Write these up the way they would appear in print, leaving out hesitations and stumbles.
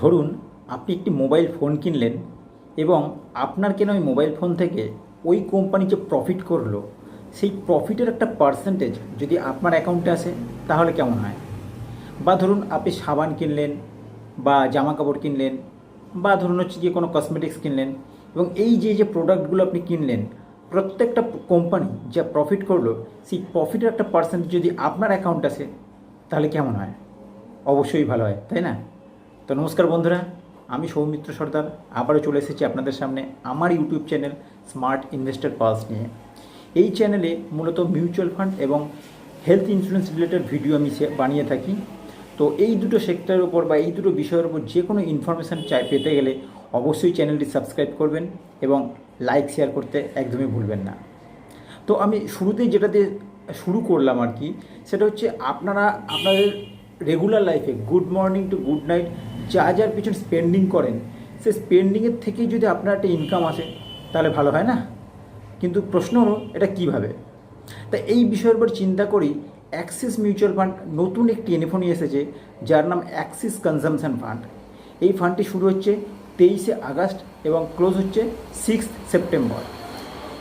ধরুন আপনি একটি মোবাইল ফোন কিনলেন এবং আপনার কেনা ওই মোবাইল ফোন থেকে ওই কোম্পানি যে প্রফিট করলো সেই প্রফিটের একটা পার্সেন্টেজ যদি আপনার অ্যাকাউন্টে আসে তাহলে কেমন হয়? বা ধরুন আপনি সাবান কিনলেন বা জামা কাপড় কিনলেন বা ধরুন হচ্ছে যে কোনো কসমেটিক্স কিনলেন এবং এই যে প্রোডাক্টগুলো আপনি কিনলেন প্রত্যেকটা কোম্পানি যা প্রফিট করলো সেই প্রফিটের একটা পার্সেন্টেজ যদি আপনার অ্যাকাউন্টে আসে তাহলে কেমন হয়? অবশ্যই ভালো হয়, তাই না? তো নমস্কার বন্ধুরা, আমি সৌমিত্র সর্দার আবারও চলে এসেছি আপনাদের সামনে আমার YouTube channel smart investor pulse নিয়ে। এই চ্যানেলে মূলত মিউচুয়াল ফান্ড এবং হেলথ ইন্স্যুরেন্স রিলেটেড ভিডিও আমি বানিয়ে থাকি। তো এই দুটো সেক্টরের উপর বা এই দুটো বিষয়ের উপর যে কোনো ইনফরমেশান পেতে গেলে অবশ্যই চ্যানেলটি সাবস্ক্রাইব করবেন এবং লাইক শেয়ার করতে একদমই ভুলবেন না। তো আমি শুরুতেই যেটা দিয়ে শুরু করলাম আর কি, সেটা হচ্ছে আপনারা আপনাদের রেগুলার লাইফে good morning to good night যার পিছন স্পেন্ডিং করেন, সে স্পেন্ডিংয়ের থেকেই যদি আপনার একটা ইনকাম আসে তাহলে ভালো হয় না? কিন্তু প্রশ্ন হলো এটা কীভাবে? তা এই বিষয়ের উপর চিন্তা করি অ্যাক্সিস মিউচুয়াল ফান্ড নতুন একটি এনএফও নিয়ে এসেছে যার নাম অ্যাক্সিস কনজামশন ফান্ড। এই ফান্ডটি শুরু হচ্ছে 23শে আগস্ট এবং ক্লোজ হচ্ছে 6 সেপ্টেম্বর।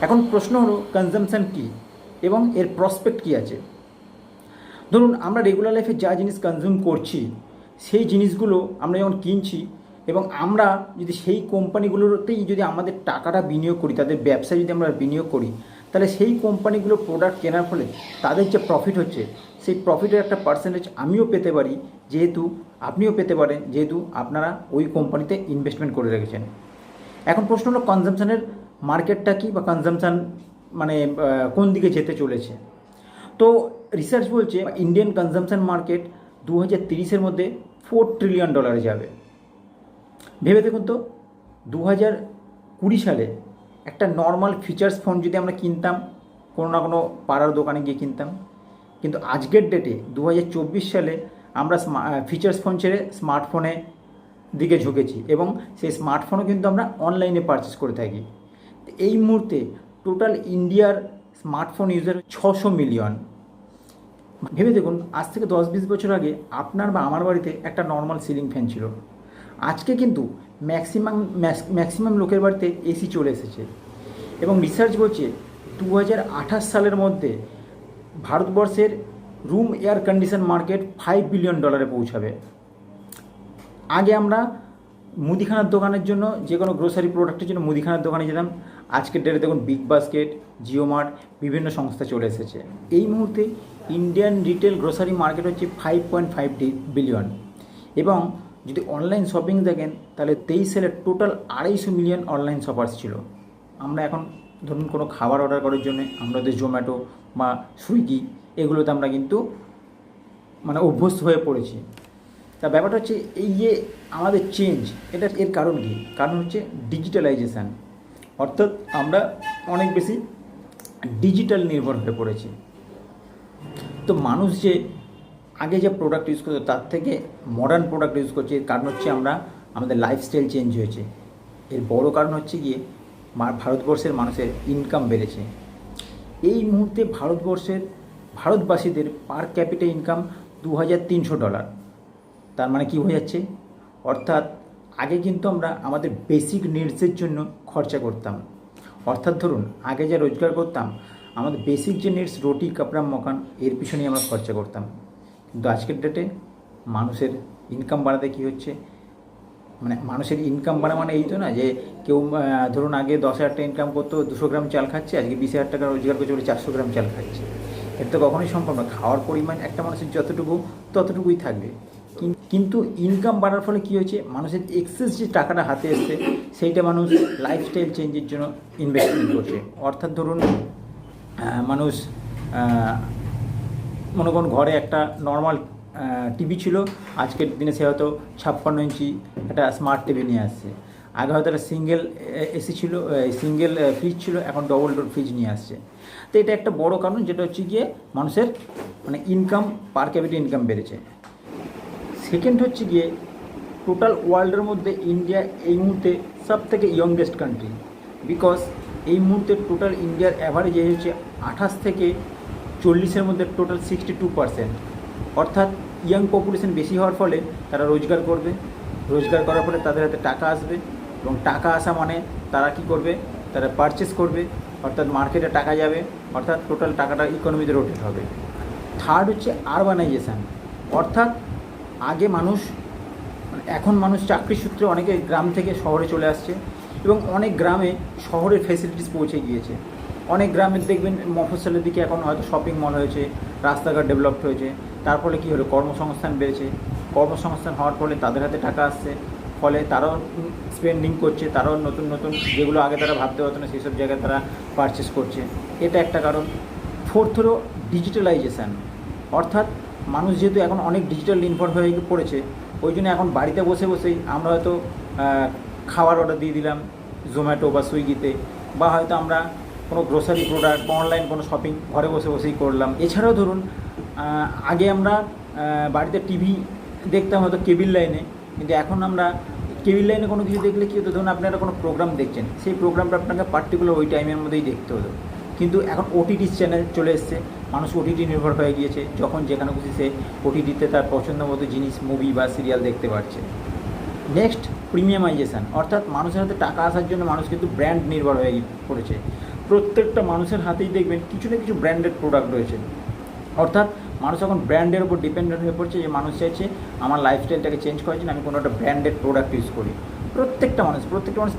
এখন প্রশ্ন হলো কনজামশন কী এবং এর প্রসপেক্ট কী আছে। ধরুন আমরা রেগুলার লাইফে যা জিনিস কনজিউম করছি সেই জিনিসগুলো আমরা যখন কিনছি এবং আমরা যদি সেই কোম্পানিগুলোতেই যদি আমাদের টাকাটা বিনিয়োগ করি, তাদের ব্যবসায় যদি আমরা বিনিয়োগ করি, তাহলে সেই কোম্পানিগুলো প্রোডাক্ট কেনার ফলে তাদের যে প্রফিট হচ্ছে সেই প্রফিটের একটা পার্সেন্টেজ আমিও পেতে পারি, যেহেতু আপনিও পেতে পারেন, যেহেতু আপনারা ওই কোম্পানিতে ইনভেস্টমেন্ট করে রেখেছেন। এখন প্রশ্ন হলো কনজামশানের মার্কেটটা কী বা কনজামশান মানে কোন দিকে যেতে চলেছে। তো রিসার্চ বলছে ইন্ডিয়ান কনজামশন মার্কেট 2030-এর মধ্যে $4 ট্রিলিয়ন যাবে। ভেবে দেখুন তো, 2020 সালে একটা নর্মাল ফিচার্স ফোন যদি আমরা কিনতাম কোনো না কোনো পাড়ার দোকানে গিয়ে কিনতাম, কিন্তু আজকের ডেটে 2024 সালে আমরা ফিচার্স ফোন ছেড়ে স্মার্টফোনে দিকে ঝুঁকেছি এবং সেই স্মার্টফোনও কিন্তু আমরা অনলাইনে পারচেস করে থাকি। এই মুহূর্তে টোটাল ইন্ডিয়ার স্মার্টফোন ইউজার 600 মিলিয়ন। ভেবে দেখুন, আজ থেকে 10-20 বছর আগে আপনার বা আমার বাড়িতে একটা নর্মাল সিলিং ফ্যান ছিল, আজকে কিন্তু ম্যাক্সিমাম লোকের বাড়িতে এসি চলে এসেছে। এবং রিসার্চ বলছে 2028 সালের মধ্যে ভারতবর্ষের room air condition market $5 billion পৌঁছাবে। আগে আমরা মুদিখানার দোকানের জন্য যে কোনো গ্রোসারি প্রোডাক্টের জন্য মুদিখানার দোকানে যেতাম, আজকের ডেটে দেখুন বিগ বাস্কেট, জিও মার্ট বিভিন্ন সংস্থা চলে এসেছে। এই মুহূর্তে ইন্ডিয়ান রিটেল গ্রোসারি মার্কেট হচ্ছে 5.5 বিলিয়ন। এবং যদি অনলাইন শপিং দেখেন তাহলে 23 সালে টোটাল 250 মিলিয়ন অনলাইন শপার্স ছিল। আমরা এখন ধরুন কোনো খাবার অর্ডার করার জন্য আমাদের জোম্যাটো বা সুইগি এগুলোতে আমরা কিন্তু মানে অভ্যস্ত হয়ে পড়েছি। তা ব্যাপারটা হচ্ছে এই যে আমাদের চেঞ্জ, এটা এর কারণ কী? কারণ হচ্ছে ডিজিটালাইজেশান, অর্থাৎ আমরা অনেক বেশি ডিজিটাল নির্ভর হয়ে পড়েছি। তো মানুষ যে আগে যে প্রোডাক্ট ইউজ করতো তার থেকে মডার্ন প্রোডাক্ট ইউজ করছে, এর কারণ হচ্ছে আমাদের লাইফস্টাইল চেঞ্জ হয়েছে। এর বড় কারণ হচ্ছে গিয়ে ভারতবর্ষের মানুষের ইনকাম বেড়েছে। এই মুহূর্তে ভারতবাসীদের পার ক্যাপিটা ইনকাম $2300। তার মানে কী হয়ে যাচ্ছে? অর্থাৎ আগে কিন্তু আমরা আমাদের বেসিক নিডসের জন্য খরচা করতাম, অর্থাৎ ধরুন আগে যা রোজগার করতাম আমাদের বেসিক যে নিডস রুটি কাপড়া মকান এর পিছনেই আমরা খরচা করতাম। কিন্তু আজকের ডেটে মানুষের ইনকাম বাড়াতে কী হচ্ছে, মানে মানুষের ইনকাম বাড়া মানে এই তো না যে কেউ ধরুন আগে 10,000 টাকা ইনকাম করতো 200 গ্রাম চাল খাচ্ছে, আজকে 20,000 টাকা রোজগার করছে বলে 400 গ্রাম চাল খাচ্ছে। এটা তো কখনোই সম্ভব না। খাওয়ার পরিমাণ একটা মানুষের ততটুকুই থাকবে। কিন্তু ইনকাম বাড়ার ফলে কী হয়েছে, মানুষের এক্সেস যে টাকাটা হাতে এসছে সেইটা মানুষ লাইফস্টাইল চেঞ্জের জন্য ইনভেস্টমেন্ট করছে। অর্থাৎ ধরুন মানুষ মনে করুন ঘরে একটা নর্মাল টিভি ছিল, আজকের দিনে সে হয়তো 56 ইঞ্চি একটা স্মার্ট টিভি নিয়ে আসছে। আগে হয়তো একটা সিঙ্গেল এসি ছিল, সিঙ্গেল ফ্রিজ ছিল, এখন ডবল ডোর ফ্রিজ নিয়ে আসছে। তো এটা একটা বড় কারণ, যেটা হচ্ছে গিয়ে মানুষের মানে ইনকাম পার ক্যাপিটা ইনকাম বেড়েছে। সেকেন্ড হচ্ছে গিয়ে টোটাল ওয়ার্ল্ডের মধ্যে ইন্ডিয়া এই মুহূর্তে সবথেকে ইয়ংগেস্ট কান্ট্রি, বিকজ এই মুহূর্তে টোটাল ইন্ডিয়ার অ্যাভারেজ এজ হচ্ছে 28 থেকে 40-এর মধ্যে টোটাল 62%। অর্থাৎ ইয়াং পপুলেশন বেশি হওয়ার ফলে তারা রোজগার করবে রোজগার করার ফলে তাদের হাতে টাকা আসবে, এবং টাকা আসা মানে তারা কি করবে, তারা পারচেস করবে, অর্থাৎ মার্কেটে টাকা যাবে, অর্থাৎ টোটাল টাকাটা ইকোনমিতে রোটেট হবে। থার্ড হচ্ছে আরবানাইজেশান, অর্থাৎ আগে মানুষ, এখন মানুষ চাকরির সূত্রে অনেকে গ্রাম থেকে শহরে চলে আসছে, এবং অনেক গ্রামে শহরের ফেসিলিটিস পৌঁছে গিয়েছে। অনেক গ্রামে দেখবেন মফস্বলের দিকে এখন হয়তো শপিং মল হয়েছে, রাস্তাঘাট ডেভেলপড হয়েছে, তার ফলে কী হলো, কর্মসংস্থান বেড়েছে। কর্মসংস্থান হওয়ার ফলে তাদের হাতে টাকা আসছে, ফলে তারাও স্পেন্ডিং করছে, তারাও নতুন নতুন যেগুলো আগে তারা ভাবতে পারতো না সেই সব জায়গায় তারা পারচেস করছে, এটা একটা কারণ। ফোর্থ হলো ডিজিটালাইজেশান, অর্থাৎ মানুষ যেহেতু এখন অনেক ডিজিটাল নির্ভর হয়ে পড়েছে, ওই জন্য এখন বাড়িতে বসে বসেই আমরা হয়তো খাবার অর্ডার দিয়ে দিলাম জোম্যাটো বা সুইগিতে, বা হয়তো আমরা কোনো গ্রোসারি প্রোডাক্ট বা অনলাইন কোনো শপিং ঘরে বসে বসেই করলাম। এছাড়াও ধরুন আগে আমরা বাড়িতে টিভি দেখতাম হয়তো কেবিল লাইনে, কিন্তু এখন আমরা কেবিল লাইনে কোনো কিছু দেখলে কী হতো, ধরুন আপনারা কোনো প্রোগ্রাম দেখছেন, সেই প্রোগ্রামটা আপনাকে পার্টিকুলার ওই টাইমের মধ্যেই দেখতে হতো। কিন্তু এখন ওটিটি চ্যানেল চলে এসছে, মানুষ ওটিটি নির্ভর হয়ে গিয়েছে, যখন যেখানে খুশি সে ওটিটিতে তার পছন্দ মতো জিনিস, মুভি বা সিরিয়াল দেখতে পারছে। নেক্সট প্রিমিয়ামাইজেশান, অর্থাৎ মানুষের হাতে টাকা আসার জন্য মানুষ কিন্তু ব্র্যান্ড নির্ভর হয়ে পড়েছে। প্রত্যেকটা মানুষের হাতেই দেখবেন কিছু না কিছু ব্র্যান্ডেড প্রোডাক্ট রয়েছে, অর্থাৎ মানুষ এখন ব্র্যান্ডের উপর ডিপেন্ডেন্ট হয়ে পড়ছে, যে মানুষ চাইছে আমার লাইফস্টাইলটাকে চেঞ্জ করার জন্য আমি কোনো একটা ব্র্যান্ডেড প্রোডাক্ট ইউজ করি। প্রত্যেকটা মানুষ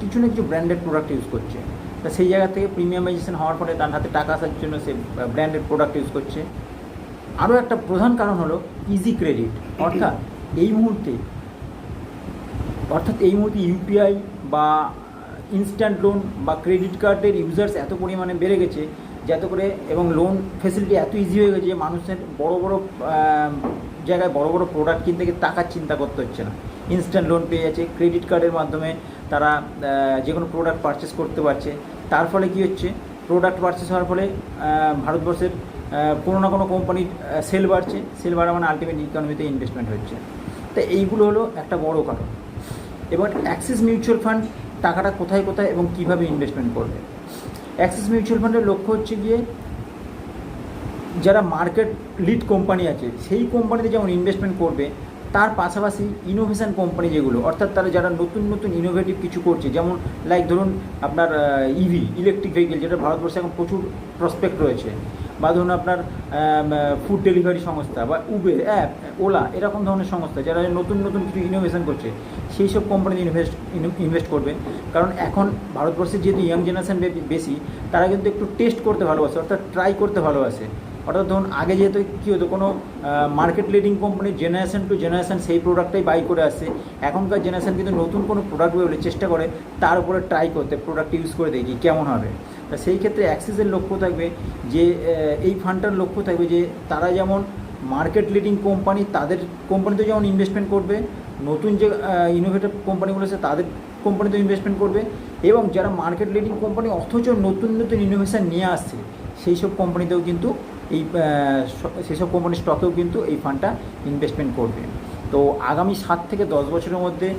কিছু না কিছু ব্র্যান্ডেড প্রোডাক্ট ইউজ করছে। তা সেই জায়গা থেকে প্রিমিয়ামাইজেশন হওয়ার ফলে তার হাতে টাকা আসার জন্য সে ব্র্যান্ডেড প্রোডাক্ট ইউজ করছে। আরও একটা প্রধান কারণ হলো ইজি ক্রেডিট, অর্থাৎ এই মুহূর্তে ইউপিআই বা ইনস্ট্যান্ট লোন বা ক্রেডিট কার্ডের ইউজার্স এত পরিমাণে বেড়ে গেছে, যাতে করে এবং লোন ফেসিলিটি এত ইজি হয়ে গেছে যে মানুষের বড় বড় জায়গায় বড় বড় প্রোডাক্ট কিনতে গিয়ে টাকার চিন্তা করতে হচ্ছে না, ইনস্ট্যান্ট লোন পেয়ে যাচ্ছে, ক্রেডিট কার্ডের মাধ্যমে তারা যে কোনো প্রোডাক্ট পারচেস করতে পারছে। তার ফলে কী হচ্ছে, প্রোডাক্ট পারচেস হওয়ার ফলে ভারতবর্ষের কোনো না কোনো কোম্পানির সেল বাড়ছে, সেল বাড়া মানে আলটিমেট ইকোনমিতে ইনভেস্টমেন্ট হচ্ছে। তো এইগুলো হলো একটা বড় কারণ। এবার অ্যাক্সিস মিউচুয়াল ফান্ড টাকাটা কোথায় কোথায় এবং কীভাবে ইনভেস্টমেন্ট করবে। অ্যাক্সিস মিউচুয়াল ফান্ডের লক্ষ্য হচ্ছে গিয়ে যারা মার্কেট লিড কোম্পানি আছে সেই কোম্পানিতে যেমন ইনভেস্টমেন্ট করবে, তার পাশাপাশি ইনোভেশন কোম্পানি যেগুলো, অর্থাৎ তারা যারা নতুন নতুন ইনোভেটিভ কিছু করছে, যেমন লাইক ধরুন আপনার ইভি ইলেকট্রিক ভেহিকেল, যেটা ভারতবর্ষে এখন প্রচুর প্রসপেক্ট রয়েছে, বা ধরুন আপনার ফুড ডেলিভারি সংস্থা বা উবের অ্যাপ, ওলা, এরকম ধরনের সংস্থা যারা নতুন নতুন কিছু ইনোভেশন করছে, সেই সব কোম্পানিতে ইনভেস্ট করবে। কারণ এখন ভারতবর্ষের যেহেতু ইয়াং জেনারেশন বেশি, তারা কিন্তু একটু টেস্ট করতে ভালোবাসে, অর্থাৎ ট্রাই করতে ভালোবাসে। অর্থাৎ ধরুন আগে যেহেতু কী হতো, কোনো মার্কেট লিডিং কোম্পানির জেনারেশন টু জেনারেশন সেই প্রোডাক্টটাই বাই করে আসছে, এখনকার জেনারেশন কিন্তু নতুন কোনো প্রোডাক্ট বেরোলে চেষ্টা করে তার উপরে ট্রাই করতে, প্রোডাক্ট ইউজ করে দেখি কেমন হবে। তা সেই ক্ষেত্রে অ্যাক্সিসের লক্ষ্য থাকবে যে এই ফান্ডটার লক্ষ্য থাকবে যে তারা যেমন মার্কেট লিডিং কোম্পানি, তাদের কোম্পানিতে যেমন ইনভেস্টমেন্ট করবে, নতুন যে ইনোভেটিভ কোম্পানিগুলো আছে তাদের কোম্পানিতে ইনভেস্টমেন্ট করবে, এবং যারা মার্কেট লিডিং কোম্পানি অথচ নতুন নতুন ইনোভেশন নিয়ে আসছে সেই সব কোম্পানিতেও কিন্তু সেসব কোম্পানির স্টকেও কিন্তু এই ফান্ডটা ইনভেস্টমেন্ট করবে। তো আগামী 7 থেকে 10 বছরের মধ্যে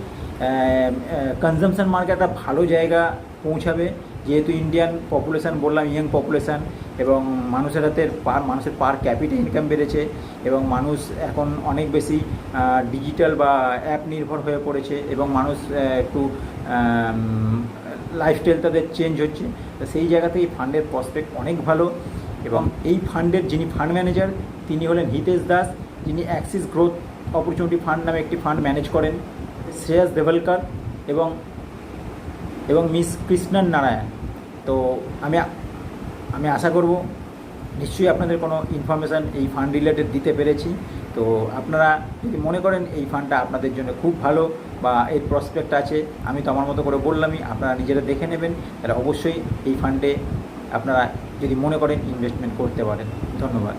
কনজামশন মার্কেট একটা ভালো জায়গা পৌঁছাবে, যেহেতু ইন্ডিয়ান পপুলেশান বললাম ইয়াং পপুলেশান, এবং মানুষের মানুষের পার ক্যাপিটা ইনকাম বেড়েছে, এবং মানুষ এখন অনেক বেশি ডিজিটাল বা অ্যাপ নির্ভর হয়ে পড়েছে, এবং মানুষ একটু লাইফস্টাইল তাদের চেঞ্জ হচ্ছে। তো সেই জায়গা থেকে ফান্ডের প্রসপেক্ট অনেক ভালো। এবং এই ফান্ডের যিনি ফান্ড ম্যানেজার তিনি হলেন হিতেশ দাস, যিনি অ্যাক্সিস গ্রোথ অপরচুনিটি ফান্ড নামে একটি ফান্ড ম্যানেজ করেন, শ্রেয়াস দেভলকার এবং মিস কৃষ্ণন নারায়ণ। তো আমি আশা করব নিশ্চয়ই আপনাদের কোনো ইনফরমেশান এই ফান্ড রিলেটেড দিতে পেরেছি। তো আপনারা যদি মনে করেন এই ফান্ডটা আপনাদের জন্য খুব ভালো বা এর প্রসপেক্ট আছে, আমি তো আমার মতো করে বললামই, আপনারা নিজেরা দেখে নেবেন, তাহলে অবশ্যই এই ফান্ডে আপনারা যদি মনে করেন ইনভেস্টমেন্ট করতে পারেন। ধন্যবাদ।